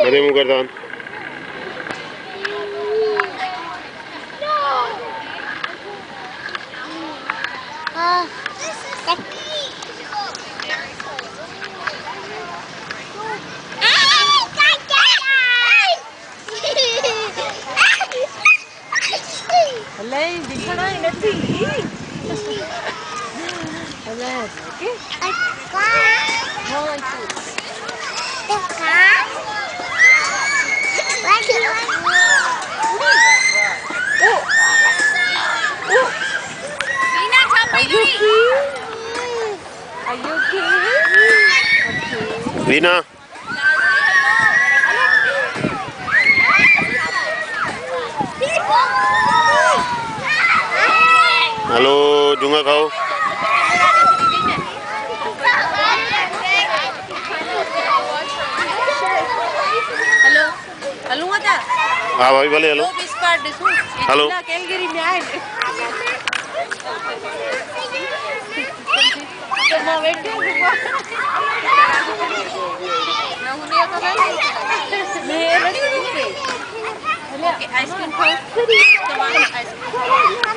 Ada muka dan. Lain di sana ini tinggi. Alas, okay? One, two. Are you okay? Are you okay? Okay. Vina. Halo, Junga kau. Hello. Hello mata. Ah, bhai bale hello. Hello. Calgary में आए. Okay, ice cream. Come on, ice cream.